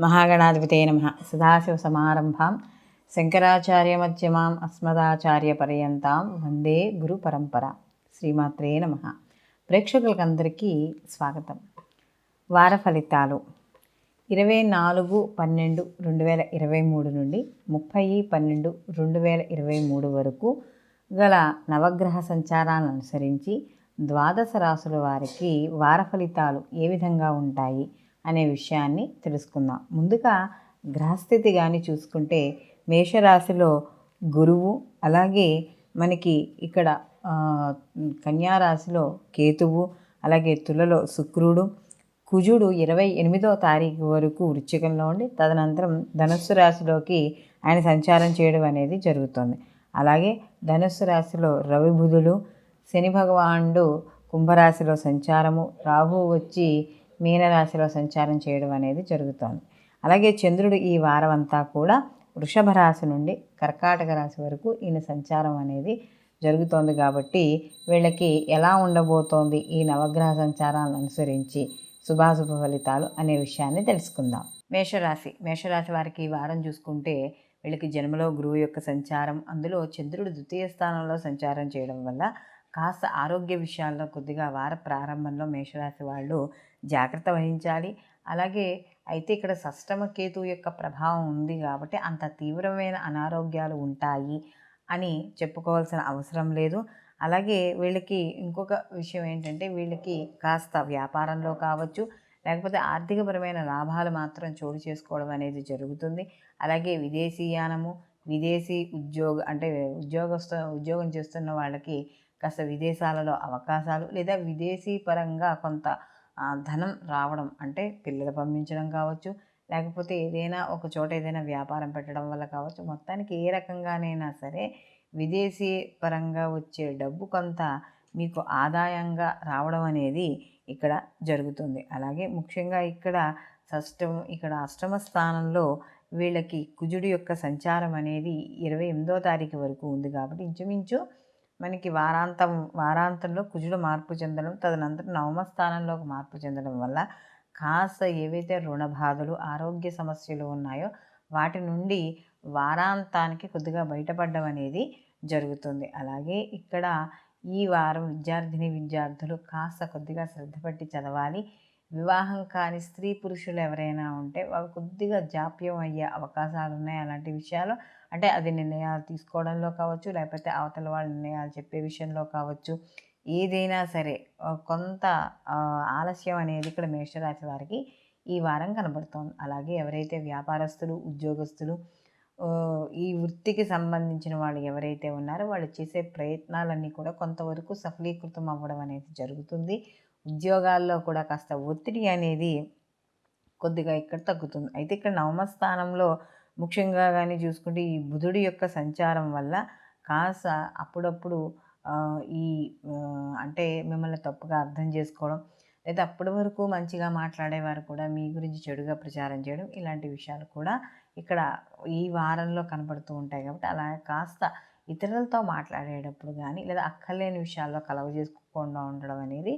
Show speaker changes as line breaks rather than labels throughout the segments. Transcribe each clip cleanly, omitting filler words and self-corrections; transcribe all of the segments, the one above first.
మహాగణాధిపతే నమః. సదాశివసమారంభాం శంకరాచార్యమధ్యమాం అస్మదాచార్యపర్యంతాం వందే గురు పరంపర. శ్రీమాత్రే నమః. ప్రేక్షకులకందరికీ స్వాగతం. వార ఫలితాలు 24/12/2023 నుండి 30/12/2023 వరకు గల నవగ్రహ సంచారాలను అనుసరించి ద్వాదశ రాశుల వారికి వార ఫలితాలు ఏ విధంగా ఉంటాయి అనే విషయాన్ని తెలుసుకుందాం. ముందుగా గ్రహస్థితి కానీ చూసుకుంటే మేషరాశిలో గురువు, అలాగే మనకి ఇక్కడ కన్యారాశిలో కేతువు, అలాగే తులలో శుక్రుడు, కుజుడు 28వ తారీఖు వరకు వృశ్చికంలో ఉండి తదనంతరం ధనుస్సు రాశిలోకి ఆయన సంచారం చేయడం అనేది జరుగుతుంది. అలాగే ధనుస్సు రాశిలో రవి బుధులు, శని భగవానుడు కుంభరాశిలో సంచారము, రాహు వచ్చి మీనరాశిలో సంచారం చేయడం అనేది జరుగుతుంది. అలాగే చంద్రుడు ఈ వారం అంతా కూడా వృషభ రాశి నుండి కర్కాటక రాశి వరకు ఈయన సంచారం అనేది జరుగుతోంది. కాబట్టి వీళ్ళకి ఎలా ఉండబోతోంది ఈ నవగ్రహ సంచారాలను అనుసరించి శుభాశుభ ఫలితాలు అనే విషయాన్ని తెలుసుకుందాం. మేషరాశి వారికి ఈ వారం చూసుకుంటే వీళ్ళకి జన్మలో గురువు యొక్క సంచారం, అందులో చంద్రుడు ద్వితీయ స్థానంలో సంచారం చేయడం వల్ల కాస్త ఆరోగ్య విషయాల్లో కొద్దిగా వార ప్రారంభంలో మేషరాశి వాళ్ళు జాగ్రత్త వహించాలి. అలాగే అయితే ఇక్కడ షష్టమ కేతు యొక్క ప్రభావం ఉంది కాబట్టి అంత తీవ్రమైన అనారోగ్యాలు ఉంటాయి అని చెప్పుకోవాల్సిన అవసరం లేదు. అలాగే వీళ్ళకి ఇంకొక విషయం ఏంటంటే వీళ్ళకి కాస్త వ్యాపారంలో కావచ్చు, లేకపోతే ఆర్థికపరమైన లాభాలు మాత్రం చోటు చేసుకోవడం అనేది జరుగుతుంది. అలాగే విదేశీయానము, విదేశీ ఉద్యోగం చేస్తున్న వాళ్ళకి కాస్త విదేశాలలో అవకాశాలు, లేదా విదేశీ పరంగా కొంత ధనం రావడం, అంటే పిల్లలు పంపించడం కావచ్చు, లేకపోతే ఏదైనా ఒక చోట ఏదైనా వ్యాపారం పెట్టడం వల్ల కావచ్చు, మొత్తానికి ఏ రకంగానైనా సరే విదేశీ పరంగా వచ్చే డబ్బు కొంత మీకు ఆదాయంగా రావడం అనేది ఇక్కడ జరుగుతుంది. అలాగే ముఖ్యంగా ఇక్కడ అష్టమ స్థానంలో వీళ్ళకి కుజుడి యొక్క సంచారం అనేది 28వ తారీఖు వరకు ఉంది. కాబట్టి ఇంచుమించు మనకి వారాంతంలో కుజుడు మార్పు చెందడం, తదనంతరం నవమ స్థానంలోకి మార్పు చెందడం వల్ల కాస్త ఏవైతే రుణ బాధలు, ఆరోగ్య సమస్యలు ఉన్నాయో వాటి నుండి వారాంతానికి కొద్దిగా బయటపడడం అనేది జరుగుతుంది. అలాగే ఇక్కడ ఈ వారం విద్యార్థులు కాస్త కొద్దిగా శ్రద్ధ పట్టి చదవాలి. వివాహం కాని స్త్రీ పురుషులు ఎవరైనా ఉంటే వాళ్ళు కొద్దిగా జాప్యం అయ్యే అవకాశాలు ఉన్నాయి. అలాంటి విషయాలు అంటే అది నిర్ణయాలు తీసుకోవడంలో కావచ్చు, లేకపోతే అవతల వాళ్ళ నిర్ణయాలు చెప్పే విషయంలో కావచ్చు, ఏదైనా సరే కొంత ఆలస్యం అనేది ఇక్కడ మేషరాశి వారికి ఈ వారం కనబడుతోంది. అలాగే ఎవరైతే వ్యాపారస్తులు, ఉద్యోగస్తులు, ఈ వృత్తికి సంబంధించిన వాళ్ళు ఎవరైతే ఉన్నారో వాళ్ళు చేసే ప్రయత్నాలన్నీ కూడా కొంతవరకు సఫలీకృతం అవ్వడం అనేది జరుగుతుంది. ఉద్యోగాల్లో కూడా కాస్త ఒత్తిడి అనేది కొద్దిగా ఇక్కడ తగ్గుతుంది. అయితే ఇక్కడ నవమ స్థానంలో ముఖ్యంగా కానీ చూసుకుంటే ఈ బుధుడి యొక్క సంచారం వల్ల కాస్త అప్పుడప్పుడు అంటే మిమ్మల్ని తప్పుగా అర్థం చేసుకోవడం, లేదా అప్పటి వరకు మంచిగా మాట్లాడేవారు కూడా మీ గురించి చెడుగా ప్రచారం చేయడం, ఇలాంటి విషయాలు కూడా ఇక్కడ ఈ వారంలో కనబడుతూ ఉంటాయి. కాబట్టి అలా కాస్త ఇతరులతో మాట్లాడేటప్పుడు కానీ లేదా అక్కర్లేని విషయాల్లో కలవ చేసుకోకుండా ఉండడం అనేది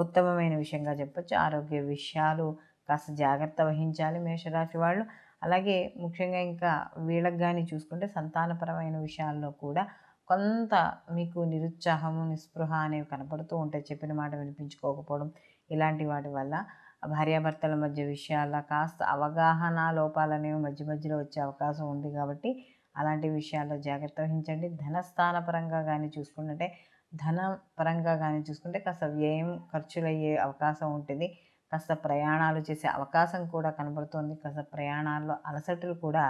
ఉత్తమమైన విషయంగా చెప్పొచ్చు. ఆరోగ్య విషయాలు కాస్త జాగ్రత్త వహించాలి మేషరాశి వాళ్ళు. అలాగే ముఖ్యంగా ఇంకా వీళ్ళకి కానీ చూసుకుంటే సంతానపరమైన విషయాల్లో కూడా కొంత మీకు నిరుత్సాహము, నిస్పృహ అనేవి కనపడుతూ ఉంటాయి. చెప్పిన మాట వినిపించుకోకపోవడం, ఇలాంటి వాటి వల్ల భార్యాభర్తల మధ్య విషయాల్లో కాస్త అవగాహన లోపాలు అనేవి మధ్యలో వచ్చే అవకాశం ఉంది. కాబట్టి అలాంటి విషయాల్లో జాగ్రత్త వహించండి. ధన పరంగా కానీ చూసుకుంటే కాస్త వ్యయం, ఖర్చులు అయ్యే అవకాశం ఉంటుంది. కాస్త ప్రయాణాలు చేసే అవకాశం కూడా కనబడుతుంది. కాస్త ప్రయాణాల్లో అలసటలు కూడా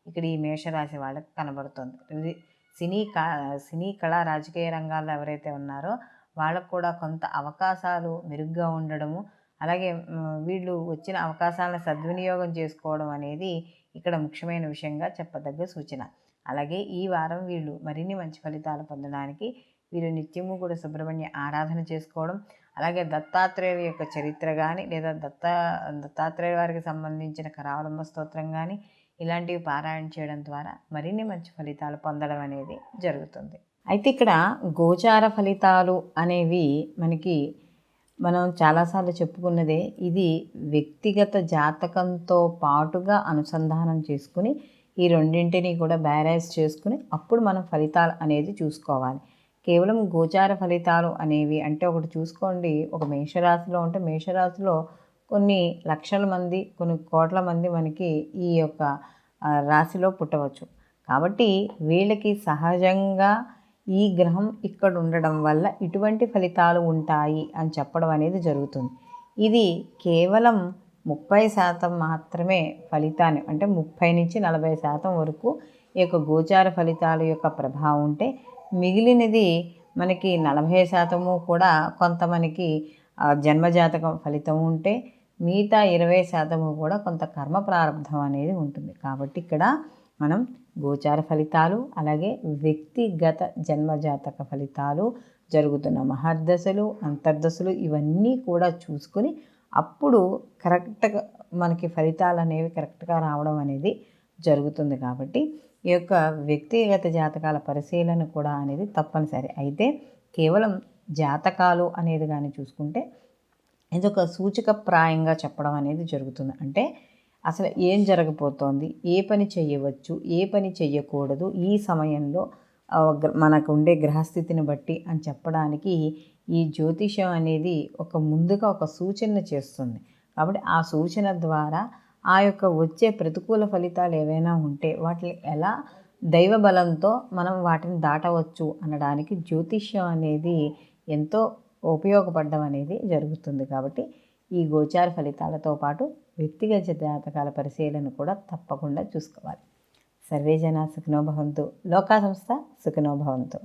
ఇక్కడ ఈ మేషరాశి వాళ్ళకి కనబడుతుంది. సినీ కళా రాజకీయ రంగాల్లో ఎవరైతే ఉన్నారో వాళ్ళకు కూడా కొంత అవకాశాలు మెరుగ్గా ఉండడము, అలాగే వీళ్ళు వచ్చిన అవకాశాలను సద్వినియోగం చేసుకోవడం అనేది ఇక్కడ ముఖ్యమైన విషయంగా చెప్పదగ్గ సూచన. అలాగే ఈ వారం వీళ్ళు మరిన్ని మంచి ఫలితాలు పొందడానికి వీరు నిత్యము కూడా సుబ్రహ్మణ్య ఆరాధన చేసుకోవడం, అలాగే దత్తాత్రేయుల యొక్క చరిత్ర కానీ లేదా దత్తాత్రేయ వారికి సంబంధించిన కరావలంబ స్తోత్రం కానీ ఇలాంటివి పారాయణ చేయడం ద్వారా మరిన్ని మంచి ఫలితాలు పొందడం అనేది జరుగుతుంది. అయితే ఇక్కడ గోచార ఫలితాలు అనేవి మనకి మనం చాలాసార్లు చెప్పుకున్నదే, ఇది వ్యక్తిగత జాతకంతో పాటుగా అనుసంధానం చేసుకుని ఈ రెండింటిని కూడా బ్యాలెన్స్ చేసుకుని అప్పుడు మనం ఫలితాలు అనేది చూసుకోవాలి. కేవలం గోచార ఫలితాలు అనేవి అంటే ఒకటి చూసుకోండి, ఒక మేషరాశిలో ఉంటే మేషరాశిలో కొన్ని లక్షల మంది, కొన్ని కోట్ల మంది మనకి ఈ యొక్క రాశిలో పుట్టవచ్చు. కాబట్టి వీళ్ళకి సహజంగా ఈ గ్రహం ఇక్కడ ఉండడం వల్ల ఇటువంటి ఫలితాలు ఉంటాయి అని చెప్పడం అనేది జరుగుతుంది. ఇది కేవలం 30% మాత్రమే ఫలితాన్ని, అంటే 30-40% వరకు ఈ యొక్క గోచార ఫలితాల యొక్క ప్రభావం ఉంటే, మిగిలినది మనకి 40% కూడా కొంత మనకి జన్మజాతకం ఫలితం ఉంటే, మిగతా 20% కూడా కొంత కర్మ ప్రారంభం అనేది ఉంటుంది. కాబట్టి ఇక్కడ మనం గోచార ఫలితాలు, అలాగే వ్యక్తిగత జన్మజాతక ఫలితాలు, జరుగుతున్న మహర్దశలు, అంతర్దశలు ఇవన్నీ కూడా చూసుకుని అప్పుడు కరెక్ట్గా మనకి ఫలితాలు అనేవి కరెక్ట్గా రావడం అనేది జరుగుతుంది. కాబట్టి ఈ యొక్క వ్యక్తిగత జాతకాల పరిశీలన కూడా అనేది తప్పనిసరి. అయితే కేవలం జాతకాలు అనేది కానీ చూసుకుంటే ఇదొక సూచకప్రాయంగా చెప్పడం అనేది జరుగుతుంది. అంటే అసలు ఏం జరగబోతోంది, ఏ పని చేయవచ్చు, ఏ పని చెయ్యకూడదు ఈ సమయంలో మనకు ఉండే గ్రహస్థితిని బట్టి అని చెప్పడానికి ఈ జ్యోతిషం అనేది ముందుగా ఒక సూచన చేస్తుంది. కాబట్టి ఆ సూచన ద్వారా ఆ యొక్క వచ్చే ప్రతికూల ఫలితాలు ఏవైనా ఉంటే వాటిని ఎలా దైవ బలంతో మనం వాటిని దాటవచ్చు అనడానికి జ్యోతిష్యం అనేది ఎంతో ఉపయోగపడడం అనేది జరుగుతుంది. కాబట్టి ఈ గోచార ఫలితాలతో పాటు వ్యక్తిగత జాతకాల పరిశీలన కూడా తప్పకుండా చూసుకోవాలి. సర్వే జనా సుఖినో భవంతు, లోకా సంస్థ సుఖినో భవంతు.